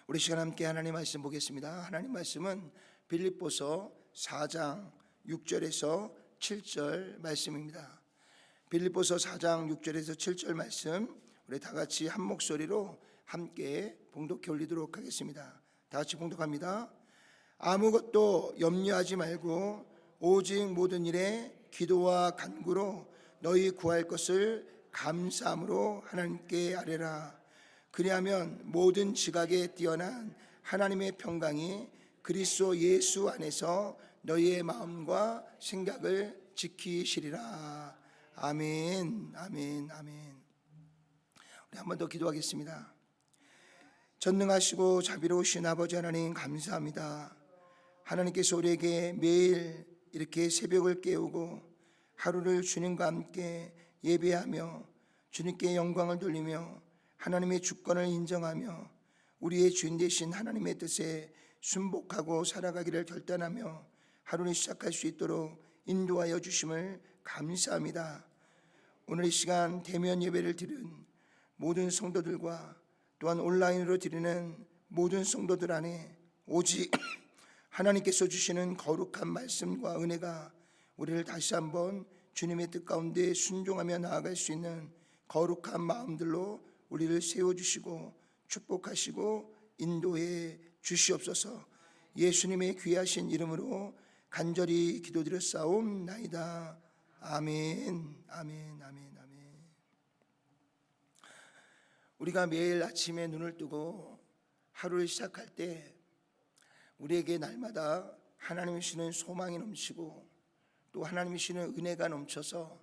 우리 시간 함께 하나님 말씀 보겠습니다. 하나님 말씀은 빌립보서 4장 6절에서 7절 말씀입니다. 빌립보서 4장 6절에서 7절 말씀 우리 다 같이 한 목소리로 함께 봉독해 올리도록 하겠습니다. 다 같이 봉독합니다. 아무것도 염려하지 말고 오직 모든 일에 기도와 간구로 너희 구할 것을 감사함으로 하나님께 아뢰라. 그리하면 모든 지각에 뛰어난 하나님의 평강이 그리스도 예수 안에서 너희의 마음과 생각을 지키시리라. 아멘, 아멘, 아멘. 우리 한 번 더 기도하겠습니다. 전능하시고 자비로우신 아버지 하나님 감사합니다. 하나님께서 우리에게 매일 이렇게 새벽을 깨우고 하루를 주님과 함께 예배하며 주님께 영광을 돌리며 하나님의 주권을 인정하며 우리의 주인 되신 하나님의 뜻에 순복하고 살아가기를 결단하며 하루를 시작할 수 있도록 인도하여 주심을 감사합니다. 오늘 이 시간 대면 예배를 드린 모든 성도들과 또한 온라인으로 드리는 모든 성도들 안에 오직 하나님께서 주시는 거룩한 말씀과 은혜가 우리를 다시 한번 주님의 뜻 가운데 순종하며 나아갈 수 있는 거룩한 마음들로 우리를 세워주시고 축복하시고 인도해 주시옵소서. 예수님의 귀하신 이름으로 간절히 기도드렸사옵나이다. 아멘, 아멘, 아멘, 아멘. 우리가 매일 아침에 눈을 뜨고 하루를 시작할 때 우리에게 날마다 하나님이 주시는 소망이 넘치고 또 하나님이 주시는 은혜가 넘쳐서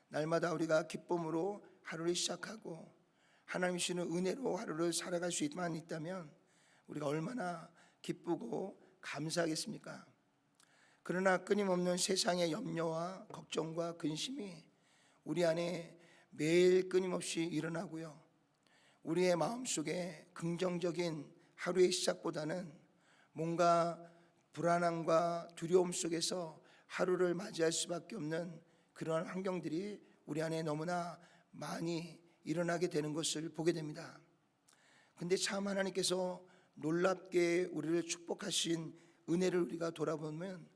날마다 우리가 기쁨으로 하루를 시작하고 하나님이 주시는 은혜로 하루를 살아갈 수만 있다면 우리가 얼마나 기쁘고 감사하겠습니까? 그러나 끊임없는 세상의 염려와 걱정과 근심이 우리 안에 매일 끊임없이 일어나고요, 우리의 마음속에 긍정적인 하루의 시작보다는 뭔가 불안함과 두려움 속에서 하루를 맞이할 수밖에 없는 그런 환경들이 우리 안에 너무나 많이 일어나게 되는 것을 보게 됩니다. 근데 참 하나님께서 놀랍게 우리를 축복하신 은혜를 우리가 돌아보면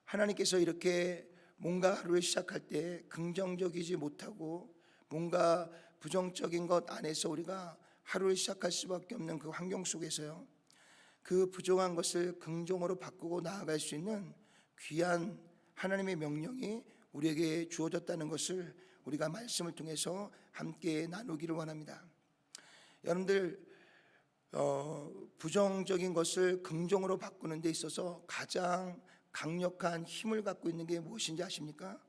하나님께서 이렇게 뭔가 하루를 시작할 때 긍정적이지 못하고 뭔가 부정적인 것 안에서 우리가 하루를 시작할 수밖에 없는 그 환경 속에서요, 그 부정한 것을 긍정으로 바꾸고 나아갈 수 있는 귀한 하나님의 명령이 우리에게 주어졌다는 것을 우리가 말씀을 통해서 함께 나누기를 원합니다. 여러분들 부정적인 것을 긍정으로 바꾸는 데 있어서 가장 강력한 힘을 갖고 있는 게 무엇인지 아십니까?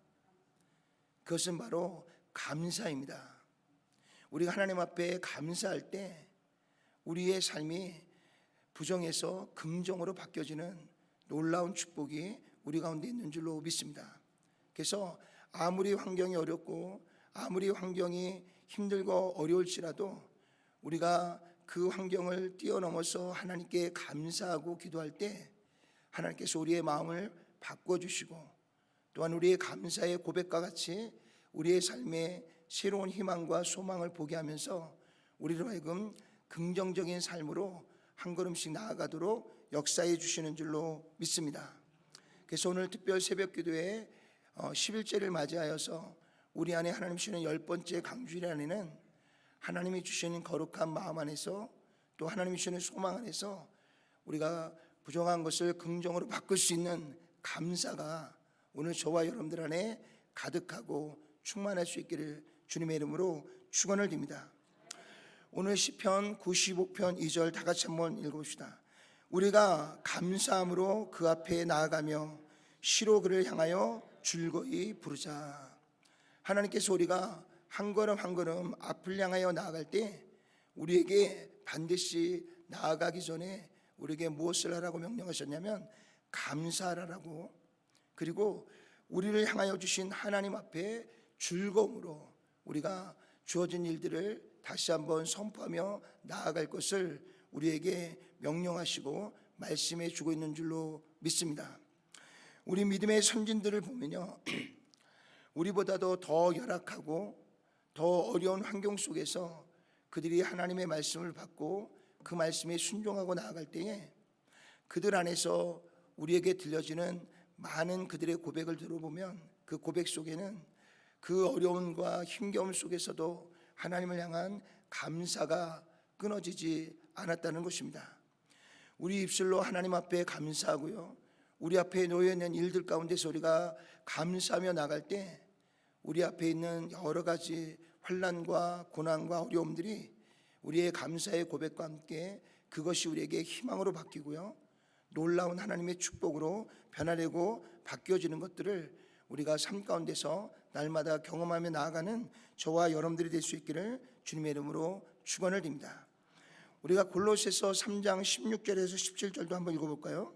그것은 바로 감사입니다. 우리가 하나님 앞에 감사할 때 우리의 삶이 부정에서 긍정으로 바뀌어지는 놀라운 축복이 우리 가운데 있는 줄로 믿습니다. 그래서 아무리 환경이 어렵고 아무리 환경이 힘들고 어려울지라도 우리가 그 환경을 뛰어넘어서 하나님께 감사하고 기도할 때 하나님께서 우리의 마음을 바꿔주시고 또한 우리의 감사의 고백과 같이 우리의 삶에 새로운 희망과 소망을 보게 하면서 우리로 하여금 긍정적인 삶으로 한 걸음씩 나아가도록 역사해 주시는 줄로 믿습니다. 그래서 오늘 특별 새벽 기도에 11제를 맞이하여서 우리 안에 하나님 주시는 10번째 강주일 안에는 하나님이 주시는 거룩한 마음 안에서 또 하나님이 주시는 소망 안에서 우리가 부정한 것을 긍정으로 바꿀 수 있는 감사가 오늘 저와 여러분들 안에 가득하고 충만할 수 있기를 주님의 이름으로 축원을 드립니다. 오늘 시편 95편 2절 다 같이 한번 읽어봅시다. 우리가 감사함으로 그 앞에 나아가며 시로 그를 향하여 즐거이 부르자. 하나님께서 우리가 한 걸음 한 걸음 앞을 향하여 나아갈 때 우리에게 반드시 나아가기 전에 우리에게 무엇을 하라고 명령하셨냐면 감사하라고, 그리고 우리를 향하여 주신 하나님 앞에 즐거움으로 우리가 주어진 일들을 다시 한번 선포하며 나아갈 것을 우리에게 명령하시고 말씀해 주고 있는 줄로 믿습니다. 우리 믿음의 선진들을 보면요, 우리보다도 더 열악하고 더 어려운 환경 속에서 그들이 하나님의 말씀을 받고 그 말씀에 순종하고 나아갈 때에 그들 안에서 우리에게 들려지는 많은 그들의 고백을 들어보면 그 고백 속에는 그 어려움과 힘겨움 속에서도 하나님을 향한 감사가 끊어지지 않았다는 것입니다. 우리 입술로 하나님 앞에 감사하고요, 우리 앞에 놓여있는 일들 가운데서 우리가 감사하며 나갈 때 우리 앞에 있는 여러 가지 환난과 고난과 어려움들이 우리의 감사의 고백과 함께 그것이 우리에게 희망으로 바뀌고요, 놀라운 하나님의 축복으로 변화되고 바뀌어지는 것들을 우리가 삶 가운데서 날마다 경험하며 나아가는 저와 여러분들이 될 수 있기를 주님의 이름으로 축원을 드립니다. 우리가 골로새서 3장 16절에서 17절도 한번 읽어볼까요?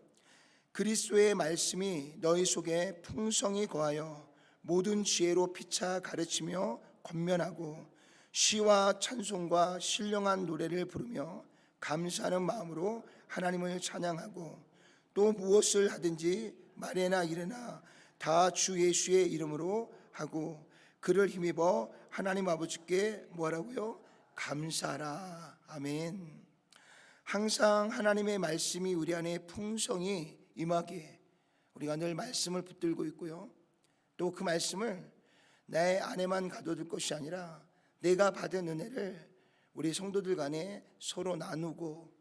그리스도의 말씀이 너희 속에 풍성히 거하여 모든 지혜로 피차 가르치며 권면하고 시와 찬송과 신령한 노래를 부르며 감사하는 마음으로 하나님을 찬양하고 또 무엇을 하든지 말에나 이래나 다 주 예수의 이름으로 하고 그를 힘입어 하나님 아버지께 뭐라고요? 감사하라. 아멘. 항상 하나님의 말씀이 우리 안에 풍성히 임하기에 우리가 늘 말씀을 붙들고 있고요, 또 그 말씀을 내 안에만 가둬둘 것이 아니라 내가 받은 은혜를 우리 성도들 간에 서로 나누고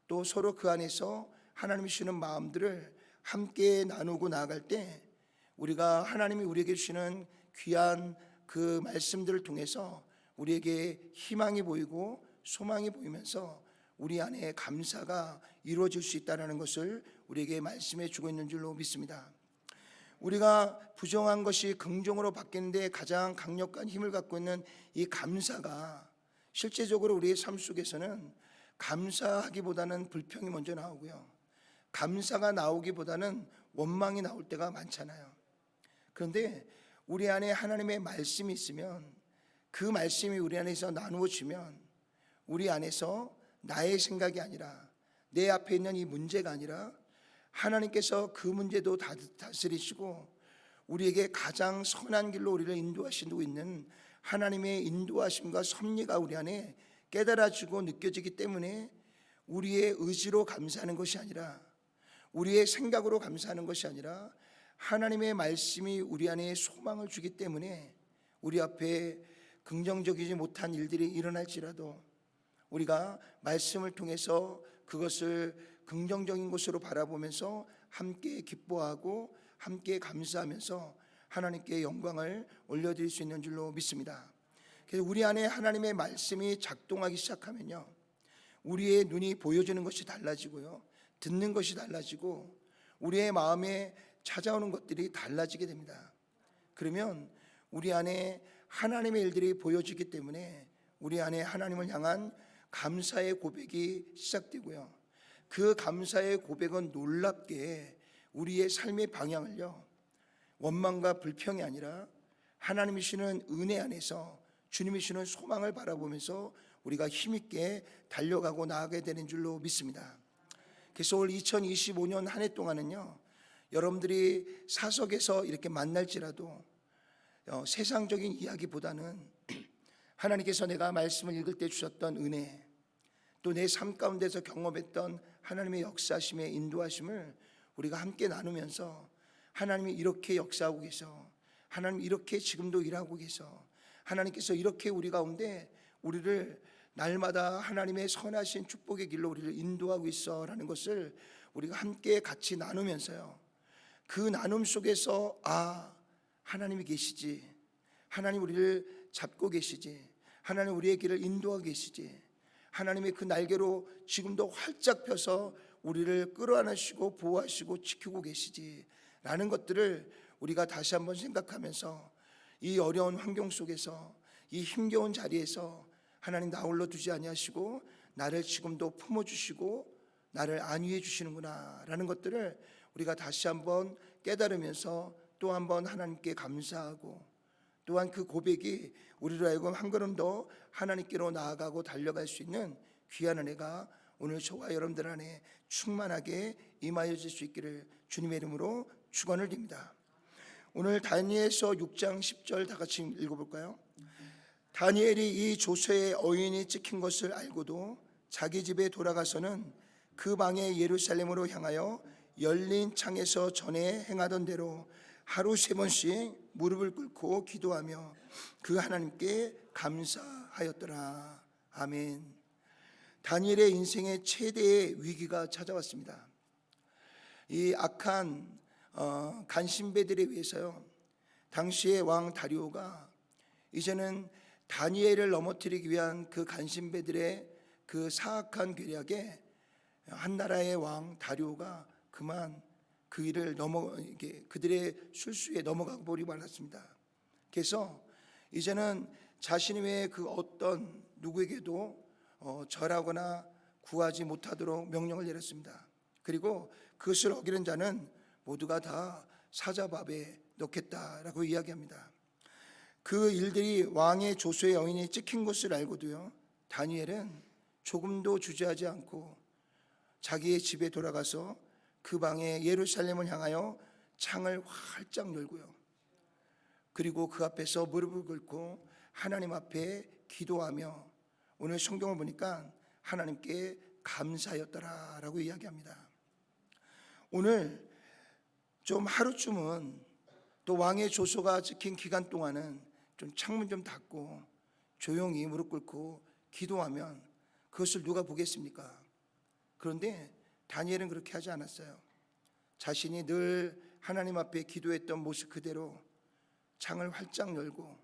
또 서로 그 안에서 하나님이 주시는 마음들을 함께 나누고 나아갈 때 우리가 하나님이 우리에게 주시는 귀한 그 말씀들을 통해서 우리에게 희망이 보이고 소망이 보이면서 우리 안에 감사가 이루어질 수 있다는 것을 우리에게 말씀해 주고 있는 줄로 믿습니다. 우리가 부정한 것이 긍정으로 바뀌는데 가장 강력한 힘을 갖고 있는 이 감사가 실제적으로 우리의 삶 속에서는 감사하기보다는 불평이 먼저 나오고요, 감사가 나오기보다는 원망이 나올 때가 많잖아요. 그런데 우리 안에 하나님의 말씀이 있으면 그 말씀이 우리 안에서 나누어지면 우리 안에서 나의 생각이 아니라 내 앞에 있는 이 문제가 아니라 하나님께서 그 문제도 다스리시고 우리에게 가장 선한 길로 우리를 인도하시고 있는 하나님의 인도하심과 섭리가 우리 안에 깨달아지고 느껴지기 때문에 우리의 의지로 감사하는 것이 아니라 우리의 생각으로 감사하는 것이 아니라 하나님의 말씀이 우리 안에 소망을 주기 때문에 우리 앞에 긍정적이지 못한 일들이 일어날지라도 우리가 말씀을 통해서 그것을 긍정적인 것으로 바라보면서 함께 기뻐하고 함께 감사하면서 하나님께 영광을 올려드릴 수 있는 줄로 믿습니다. 그래서 우리 안에 하나님의 말씀이 작동하기 시작하면요, 우리의 눈이 보여지는 것이 달라지고요, 듣는 것이 달라지고 우리의 마음에 찾아오는 것들이 달라지게 됩니다. 그러면 우리 안에 하나님의 일들이 보여지기 때문에 우리 안에 하나님을 향한 감사의 고백이 시작되고요, 그 감사의 고백은 놀랍게 우리의 삶의 방향을요, 원망과 불평이 아니라 하나님이 주시는 은혜 안에서 주님이 주시는 소망을 바라보면서 우리가 힘있게 달려가고 나아가게 되는 줄로 믿습니다. 그래서 올 2025년 한 해 동안은요, 여러분들이 사석에서 이렇게 만날지라도 세상적인 이야기보다는 하나님께서 내가 말씀을 읽을 때 주셨던 은혜, 또 내 삶 가운데서 경험했던 하나님의 역사심의 인도하심을 우리가 함께 나누면서 하나님이 이렇게 역사하고 계셔, 하나님 이렇게 지금도 일하고 계셔, 하나님께서 이렇게 우리 가운데 우리를 날마다 하나님의 선하신 축복의 길로 우리를 인도하고 있어 라는 것을 우리가 함께 같이 나누면서요, 그 나눔 속에서 하나님이 계시지, 하나님 우리를 잡고 계시지, 하나님 우리의 길을 인도하고 계시지, 하나님의 그 날개로 지금도 활짝 펴서 우리를 끌어안으시고 보호하시고 지키고 계시지 라는 것들을 우리가 다시 한번 생각하면서 이 어려운 환경 속에서 이 힘겨운 자리에서 하나님 나 홀로 두지 아니하시고 나를 지금도 품어주시고 나를 안위해 주시는구나 라는 것들을 우리가 다시 한번 깨달으면서 또 한번 하나님께 감사하고 또한 그 고백이 우리로 하여금 한 걸음 더 하나님께로 나아가고 달려갈 수 있는 귀한 은혜가 오늘 저와 여러분들 안에 충만하게 임하여질 수 있기를 주님의 이름으로 축원을 드립니다. 오늘 다니엘서 6장 10절 다 같이 읽어볼까요? 다니엘이 이 조서에 어인이 찍힌 것을 알고도 자기 집에 돌아가서는 그 방에 예루살렘으로 향하여 열린 창에서 전에 행하던 대로 하루 3번씩 무릎을 꿇고 기도하며 그 하나님께 감사하였더라. 아멘. 다니엘의 인생의 최대의 위기가 찾아왔습니다. 이 악한 간신배들에 의해서요, 당시의 왕 다리오가 이제는 다니엘을 넘어뜨리기 위한 그 간신배들의 그 사악한 계략에 한 나라의 왕 다리오가 그만 그 일을 그들의 술수에 넘어가 버리고 말았습니다. 그래서 이제는 자신이 외에 그 어떤 누구에게도 절하거나 구하지 못하도록 명령을 내렸습니다. 그리고 그것을 어기는 자는 모두가 다 사자밥에 넣겠다라고 이야기합니다. 그 일들이 왕의 조서에 여인이 찍힌 것을 알고도요, 다니엘은 조금도 주저하지 않고 자기의 집에 돌아가서 그 방에 예루살렘을 향하여 창을 활짝 열고요, 그리고 그 앞에서 무릎을 꿇고 하나님 앞에 기도하며 오늘 성경을 보니까 하나님께 감사하였더라라고 이야기합니다. 오늘 좀 하루쯤은 또 왕의 조서가 찍힌 기간 동안은 좀 창문 좀 닫고 조용히 무릎 꿇고 기도하면 그것을 누가 보겠습니까? 그런데 다니엘은 그렇게 하지 않았어요. 자신이 늘 하나님 앞에 기도했던 모습 그대로 창을 활짝 열고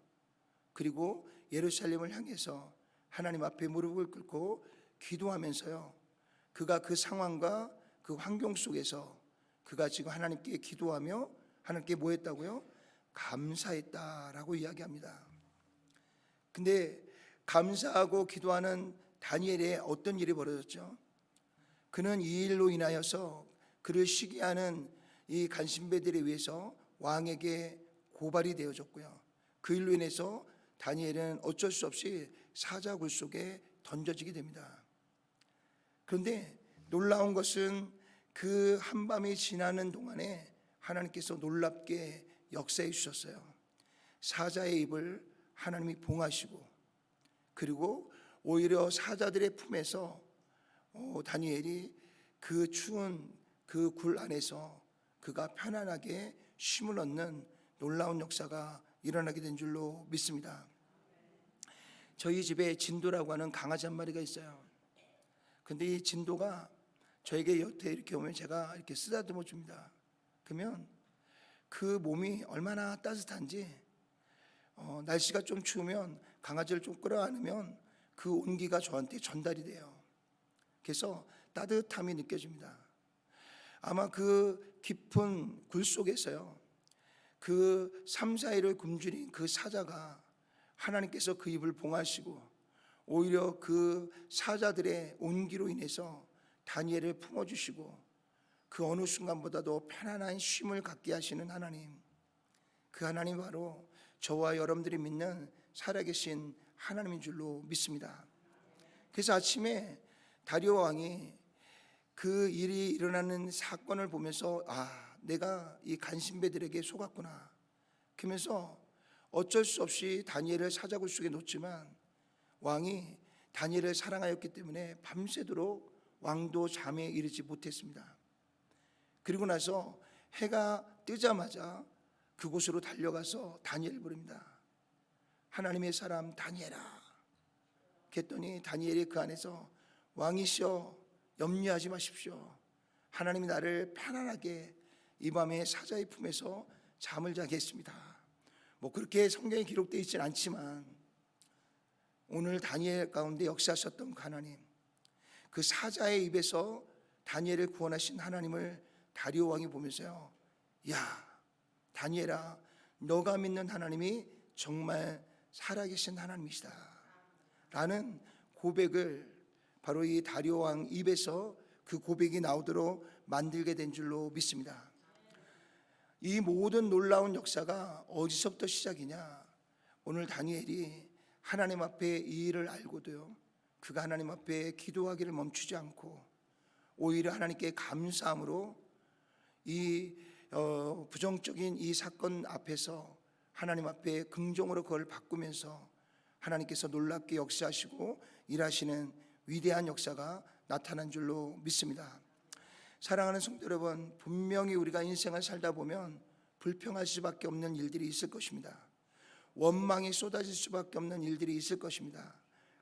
그리고 예루살렘을 향해서 하나님 앞에 무릎을 꿇고 기도하면서요, 그가 그 상황과 그 환경 속에서 그가 지금 하나님께 기도하며 하나님께 뭐 했다고요? 감사했다라고 이야기합니다. 근데 감사하고 기도하는 다니엘의 어떤 일이 벌어졌죠? 그는 이 일로 인하여서 그를 시기하는 이 간신배들에 의해서 왕에게 고발이 되어졌고요, 그 일로 인해서 다니엘은 어쩔 수 없이 사자굴 속에 던져지게 됩니다. 그런데 놀라운 것은 그 한밤이 지나는 동안에 하나님께서 놀랍게 역사해 주셨어요. 사자의 입을 하나님이 봉하시고 그리고 오히려 사자들의 품에서 다니엘이 그 추운 그 굴 안에서 그가 편안하게 쉼을 얻는 놀라운 역사가 일어나게 된 줄로 믿습니다. 저희 집에 진도라고 하는 강아지 한 마리가 있어요. 근데 이 진도가 저에게 여태 이렇게 오면 제가 이렇게 쓰다듬어 줍니다. 그러면 그 몸이 얼마나 따뜻한지, 날씨가 좀 추우면 강아지를 좀 끌어안으면 그 온기가 저한테 전달이 돼요. 그래서 따뜻함이 느껴집니다. 아마 그 깊은 굴 속에서요, 그 3, 4일을 굶주린 그 사자가 하나님께서 그 입을 봉하시고 오히려 그 사자들의 온기로 인해서 다니엘을 품어주시고 그 어느 순간보다도 편안한 쉼을 갖게 하시는 하나님, 그 하나님 바로 저와 여러분들이 믿는 살아계신 하나님인 줄로 믿습니다. 그래서 아침에 다리오 왕이 그 일이 일어나는 사건을 보면서 내가 이 간신배들에게 속았구나 그러면서 어쩔 수 없이 다니엘을 사자굴 속에 놓지만 왕이 다니엘을 사랑하였기 때문에 밤새도록 왕도 잠에 이르지 못했습니다. 그리고 나서 해가 뜨자마자 그곳으로 달려가서 다니엘을 부릅니다. 하나님의 사람 다니엘아. 그랬더니 다니엘이 그 안에서 왕이시여 염려하지 마십시오. 하나님이 나를 편안하게 이 밤에 사자의 품에서 잠을 자게 했습니다. 그렇게 성경에 기록되어 있지는 않지만 오늘 다니엘 가운데 역사하셨던 하나님, 그 사자의 입에서 다니엘을 구원하신 하나님을 다리오 왕이 보면서요, 야 다니엘아, 너가 믿는 하나님이 정말 살아계신 하나님이시다 라는 고백을 바로 이 다리오 왕 입에서 그 고백이 나오도록 만들게 된 줄로 믿습니다. 이 모든 놀라운 역사가 어디서부터 시작이냐? 오늘 다니엘이 하나님 앞에 이 일을 알고도요, 그가 하나님 앞에 기도하기를 멈추지 않고 오히려 하나님께 감사함으로 이 부정적인 이 사건 앞에서 하나님 앞에 긍정으로 그걸 바꾸면서 하나님께서 놀랍게 역사하시고 일하시는 위대한 역사가 나타난 줄로 믿습니다. 사랑하는 성도 여러분, 분명히 우리가 인생을 살다 보면 불평할 수밖에 없는 일들이 있을 것입니다. 원망이 쏟아질 수밖에 없는 일들이 있을 것입니다.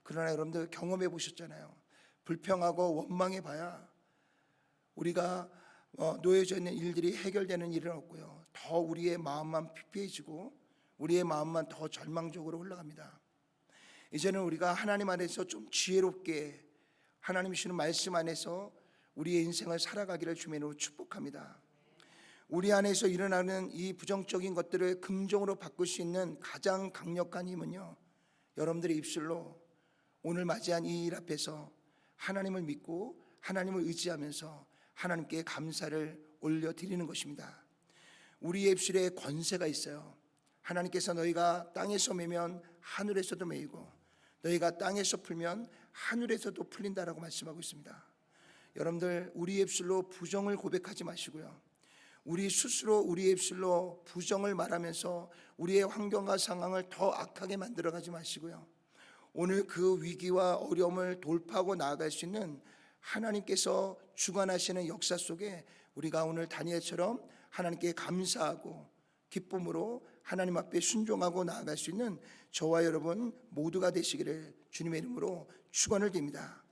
그러나 여러분들 경험해 보셨잖아요. 불평하고 원망해 봐야 우리가 놓여져 있는 일들이 해결되는 일은 없고요, 더 우리의 마음만 피폐해지고 우리의 마음만 더 절망적으로 흘러갑니다. 이제는 우리가 하나님 안에서 좀 지혜롭게 하나님 주시는 말씀 안에서 우리의 인생을 살아가기를 주님으로 축복합니다. 우리 안에서 일어나는 이 부정적인 것들을 긍정으로 바꿀 수 있는 가장 강력한 힘은요, 여러분들의 입술로 오늘 맞이한 이 일 앞에서 하나님을 믿고 하나님을 의지하면서 하나님께 감사를 올려드리는 것입니다. 우리의 입술에 권세가 있어요. 하나님께서 너희가 땅에서 매면 하늘에서도 매이고 너희가 땅에서 풀면 하늘에서도 풀린다라고 말씀하고 있습니다. 여러분들, 우리의 입술로 부정을 고백하지 마시고요, 우리 스스로 우리의 입술로 부정을 말하면서 우리의 환경과 상황을 더 악하게 만들어가지 마시고요, 오늘 그 위기와 어려움을 돌파하고 나아갈 수 있는 하나님께서 주관하시는 역사 속에 우리가 오늘 다니엘처럼 하나님께 감사하고 기쁨으로 하나님 앞에 순종하고 나아갈 수 있는 저와 여러분 모두가 되시기를 주님의 이름으로 축원을 드립니다.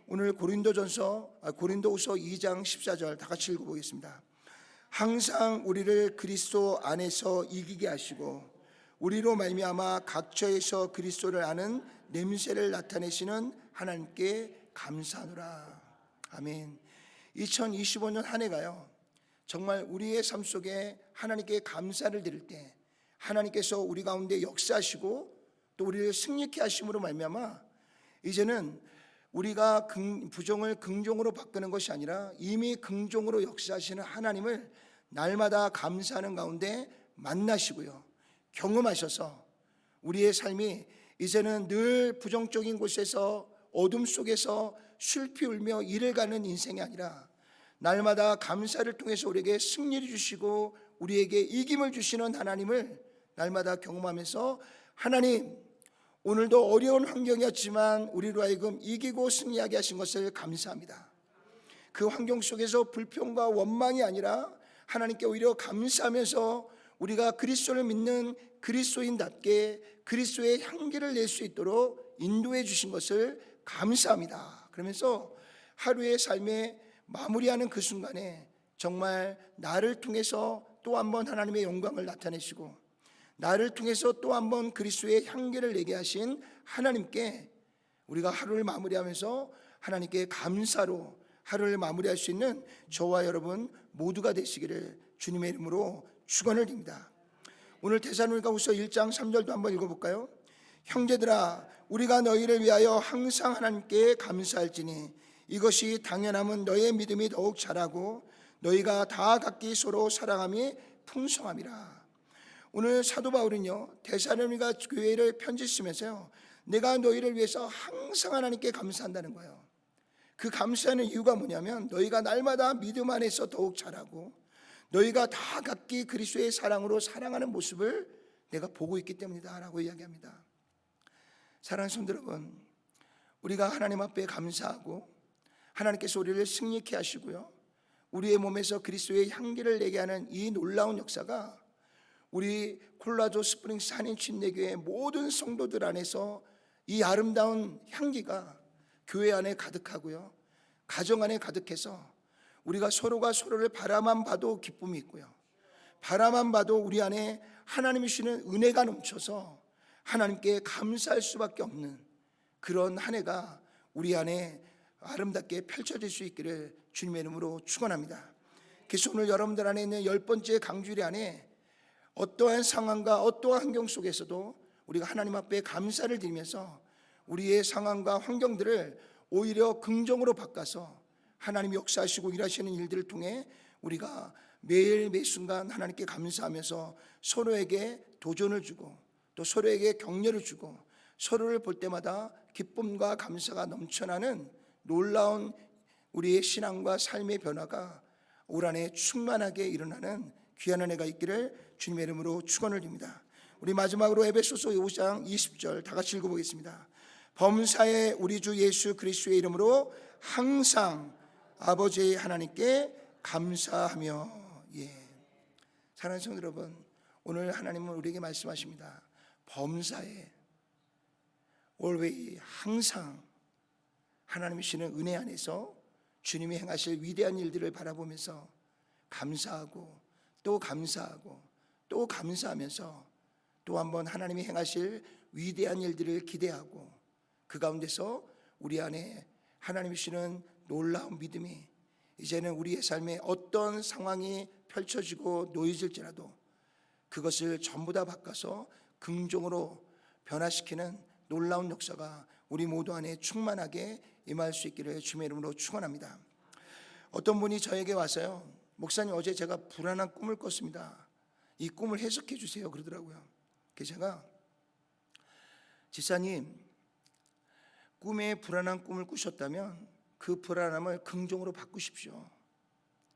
오늘 고린도후서 2장 14절 다 같이 읽어보겠습니다. 항상 우리를 그리스도 안에서 이기게 하시고 우리로 말미암아 각처에서 그리스도를 아는 냄새를 나타내시는 하나님께 감사하노라. 아멘. 2025년 한 해가요, 정말 우리의 삶 속에 하나님께 감사를 드릴 때 하나님께서 우리 가운데 역사하시고 또 우리를 승리케 하심으로 말미암아 이제는 우리가 부정을 긍정으로 바꾸는 것이 아니라 이미 긍정으로 역사하시는 하나님을 날마다 감사하는 가운데 만나시고요, 경험하셔서 우리의 삶이 이제는 늘 부정적인 곳에서 어둠 속에서 슬피 울며 일을 가는 인생이 아니라 날마다 감사를 통해서 우리에게 승리를 주시고 우리에게 이김을 주시는 하나님을 날마다 경험하면서, 하나님 오늘도 어려운 환경이었지만 우리로 하여금 이기고 승리하게 하신 것을 감사합니다. 그 환경 속에서 불평과 원망이 아니라 하나님께 오히려 감사하면서 우리가 그리스도를 믿는 그리스도인답게 그리스도의 향기를 낼 수 있도록 인도해 주신 것을 감사합니다. 그러면서 하루의 삶에 마무리하는 그 순간에 정말 나를 통해서 또 한 번 하나님의 영광을 나타내시고 나를 통해서 또 한 번 그리스도의 향기를 내게 하신 하나님께 우리가 하루를 마무리하면서 하나님께 감사로 하루를 마무리할 수 있는 저와 여러분 모두가 되시기를 주님의 이름으로 축원을 드립니다. 오늘 데살로니가후서 1장 3절도 한번 읽어볼까요? 형제들아, 우리가 너희를 위하여 항상 하나님께 감사할지니 이것이 당연함은 너희의 믿음이 더욱 자라고 너희가 다 각기 서로 사랑함이 풍성함이라. 오늘 사도 바울은요, 데살로니가 교회를 편지 쓰면서요, 내가 너희를 위해서 항상 하나님께 감사한다는 거예요. 그 감사하는 이유가 뭐냐면 너희가 날마다 믿음 안에서 더욱 자라고 너희가 다 각기 그리스도의 사랑으로 사랑하는 모습을 내가 보고 있기 때문이다 라고 이야기합니다. 사랑하는 성도 여러분, 우리가 하나님 앞에 감사하고 하나님께서 우리를 승리케 하시고요, 우리의 몸에서 그리스도의 향기를 내게 하는 이 놀라운 역사가 우리 콜라도 스프링스 한인 침례교회 모든 성도들 안에서 이 아름다운 향기가 교회 안에 가득하고요, 가정 안에 가득해서 우리가 서로가 서로를 바라만 봐도 기쁨이 있고요, 바라만 봐도 우리 안에 하나님이 주시는 은혜가 넘쳐서 하나님께 감사할 수밖에 없는 그런 한 해가 우리 안에 아름답게 펼쳐질 수 있기를 주님의 이름으로 축원합니다. 그래서 오늘 여러분들 안에 있는 10번째 강주일 안에 어떠한 상황과 어떠한 환경 속에서도 우리가 하나님 앞에 감사를 드리면서 우리의 상황과 환경들을 오히려 긍정으로 바꿔서 하나님이 역사하시고 일하시는 일들을 통해 우리가 매일 매 순간 하나님께 감사하면서 서로에게 도전을 주고 또 서로에게 격려를 주고 서로를 볼 때마다 기쁨과 감사가 넘쳐나는 놀라운 우리의 신앙과 삶의 변화가 올 한해 충만하게 일어나는 귀한 한 해가 있기를 주님의 이름으로 축원을 드립니다. 우리 마지막으로 에베소서 5장 20절 다 같이 읽어보겠습니다. 범사에 우리 주 예수 그리스도의 이름으로 항상 아버지 하나님께 감사하며. 사랑하는 성도 여러분, 오늘 하나님은 우리에게 말씀하십니다. 범사에, always, 항상 하나님이 주시는 은혜 안에서 주님이 행하실 위대한 일들을 바라보면서 감사하고 또 감사하고 또 감사하면서 또 한번 하나님이 행하실 위대한 일들을 기대하고 그 가운데서 우리 안에 하나님이 주시는 놀라운 믿음이 이제는 우리의 삶에 어떤 상황이 펼쳐지고 놓여질지라도 그것을 전부 다 바꿔서 긍정으로 변화시키는 놀라운 역사가 우리 모두 안에 충만하게 임할 수 있기를 주님의 이름으로 축원합니다. 어떤 분이 저에게 와서요, 목사님 어제 제가 불안한 꿈을 꿨습니다. 이 꿈을 해석해 주세요 그러더라고요. 그래서 제가, 집사님, 꿈에 불안한 꿈을 꾸셨다면 그 불안함을 긍정으로 바꾸십시오.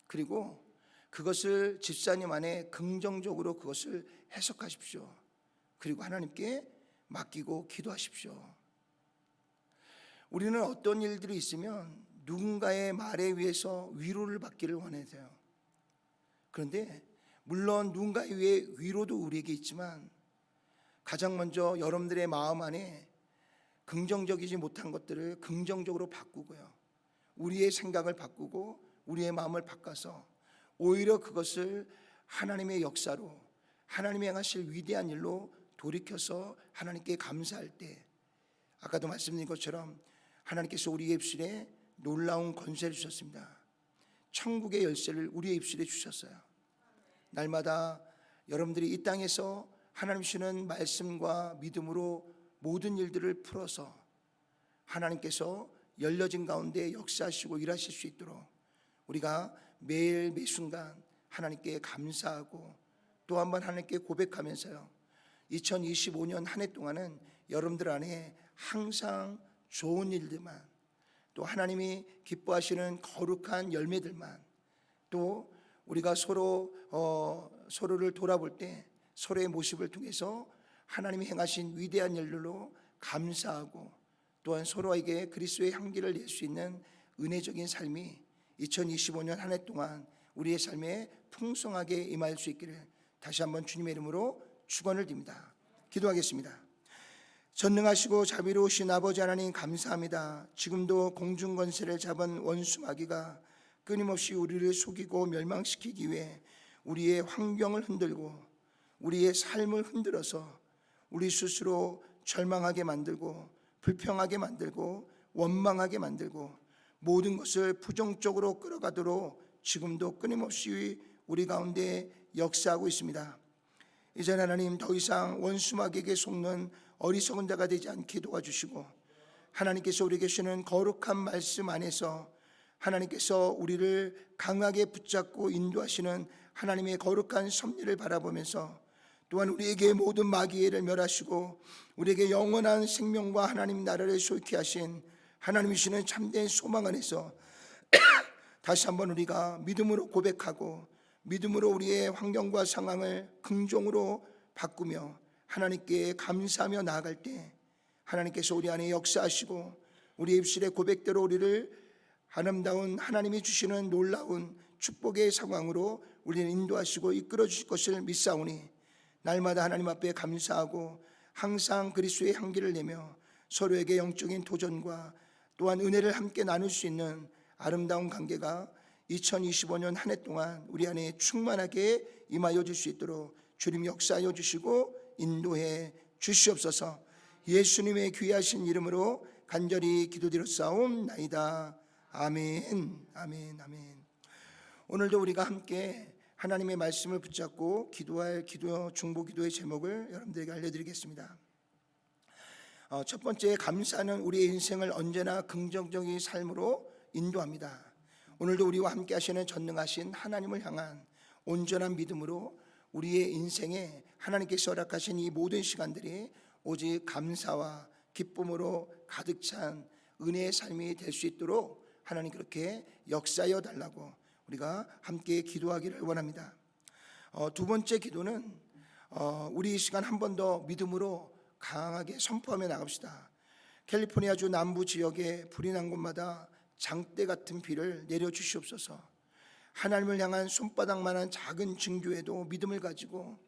그리고 그것을 집사님 안에 긍정적으로 그것을 해석하십시오. 그리고 하나님께 맡기고 기도하십시오. 우리는 어떤 일들이 있으면 누군가의 말에 의해서 위로를 받기를 원해요. 그런데 물론 누군가에 의해 위로도 우리에게 있지만 가장 먼저 여러분들의 마음 안에 긍정적이지 못한 것들을 긍정적으로 바꾸고요, 우리의 생각을 바꾸고 우리의 마음을 바꿔서 오히려 그것을 하나님의 역사로, 하나님이 행하실 위대한 일로 돌이켜서 하나님께 감사할 때, 아까도 말씀드린 것처럼 하나님께서 우리의 입술에 놀라운 권세를 주셨습니다. 천국의 열쇠를 우리의 입술에 주셨어요. 날마다 여러분들이 이 땅에서 하나님 주시는 말씀과 믿음으로 모든 일들을 풀어서 하나님께서 열려진 가운데 역사하시고 일하실 수 있도록 우리가 매일 매순간 하나님께 감사하고 또 한 번 하나님께 고백하면서요, 2025년 한 해 동안은 여러분들 안에 항상 좋은 일들만, 또 하나님이 기뻐하시는 거룩한 열매들만, 또 우리가 서로를 돌아볼 때 서로의 모습을 통해서 하나님이 행하신 위대한 일로 감사하고 또한 서로에게 그리스도의 향기를 낼 수 있는 은혜적인 삶이 2025년 한 해 동안 우리의 삶에 풍성하게 임할 수 있기를 다시 한번 주님의 이름으로 축원을 드립니다. 기도하겠습니다. 전능하시고 자비로우신 아버지 하나님, 감사합니다. 지금도 공중권세를 잡은 원수 마귀가 끊임없이 우리를 속이고 멸망시키기 위해 우리의 환경을 흔들고 우리의 삶을 흔들어서 우리 스스로 절망하게 만들고 불평하게 만들고 원망하게 만들고 모든 것을 부정적으로 끌어가도록 지금도 끊임없이 우리 가운데 역사하고 있습니다. 이제는 하나님, 더 이상 원수 마귀에게 속는 어리석은 자가 되지 않게 도와주시고 하나님께서 우리에게 주시는 거룩한 말씀 안에서 하나님께서 우리를 강하게 붙잡고 인도하시는 하나님의 거룩한 섭리를 바라보면서 또한 우리에게 모든 마귀를 멸하시고 우리에게 영원한 생명과 하나님 나라를 소유케 하신 하나님이 주시는 참된 소망 안에서 다시 한번 우리가 믿음으로 고백하고 믿음으로 우리의 환경과 상황을 긍정으로 바꾸며 하나님께 감사하며 나아갈 때 하나님께서 우리 안에 역사하시고 우리 입술의 고백대로 우리를 아름다운 하나님이 주시는 놀라운 축복의 상황으로 우리를 인도하시고 이끌어 주실 것을 믿사오니 날마다 하나님 앞에 감사하고 항상 그리스도의 향기를 내며 서로에게 영적인 도전과 또한 은혜를 함께 나눌 수 있는 아름다운 관계가 2025년 한 해 동안 우리 안에 충만하게 임하여 줄 수 있도록 주님 역사하여 주시고 인도해 주시옵소서. 예수님의 귀하신 이름으로 간절히 기도드렸사옵나이다. 아멘, 아멘, 아멘. 오늘도 우리가 함께 하나님의 말씀을 붙잡고 기도할 중보 기도의 제목을 여러분들에게 알려드리겠습니다. 첫 번째, 감사는 우리의 인생을 언제나 긍정적인 삶으로 인도합니다. 오늘도 우리와 함께 하시는 전능하신 하나님을 향한 온전한 믿음으로 우리의 인생에 하나님께서 허락하신 이 모든 시간들이 오직 감사와 기쁨으로 가득 찬 은혜의 삶이 될 수 있도록 하나님 그렇게 역사하여 달라고 우리가 함께 기도하기를 원합니다. 두 번째 기도는 우리 이 시간 한 번 더 믿음으로 강하게 선포하며 나갑시다. 캘리포니아주 남부 지역에 불이 난 곳마다 장대 같은 비를 내려 주시옵소서. 하나님을 향한 손바닥만한 작은 증교에도 믿음을 가지고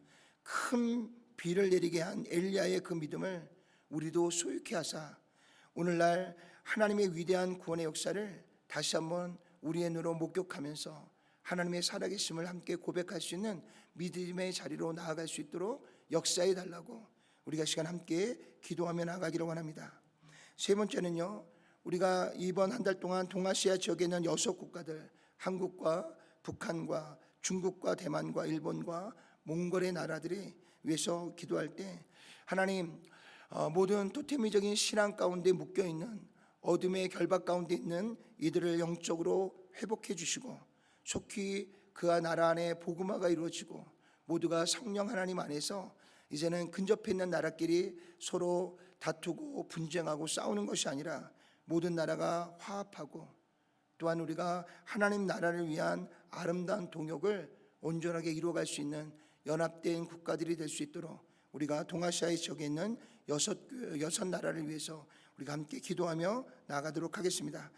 큰 비를 내리게 한 엘리야의 그 믿음을 우리도 소유케 하사 오늘날 하나님의 위대한 구원의 역사를 다시 한번 우리의 눈으로 목격하면서 하나님의 살아계심을 함께 고백할 수 있는 믿음의 자리로 나아갈 수 있도록 역사해 달라고 우리가 시간 함께 기도하며 나가기를 원합니다. 세 번째는요, 우리가 이번 한 달 동안 동아시아 지역에 있는 6국가들, 한국과 북한과 중국과 대만과 일본과 몽골의 나라들이 위해서 기도할 때 하나님, 모든 토테미적인 신앙 가운데 묶여있는 어둠의 결박 가운데 있는 이들을 영적으로 회복해 주시고 속히 그와 나라 안에 복음화가 이루어지고 모두가 성령 하나님 안에서 이제는 근접해 있는 나라끼리 서로 다투고 분쟁하고 싸우는 것이 아니라 모든 나라가 화합하고 또한 우리가 하나님 나라를 위한 아름다운 동역을 온전하게 이루어갈 수 있는 연합된 국가들이 될 수 있도록 우리가 동아시아의 지역에 있는 여섯 나라를 위해서 우리가 함께 기도하며 나아가도록 하겠습니다.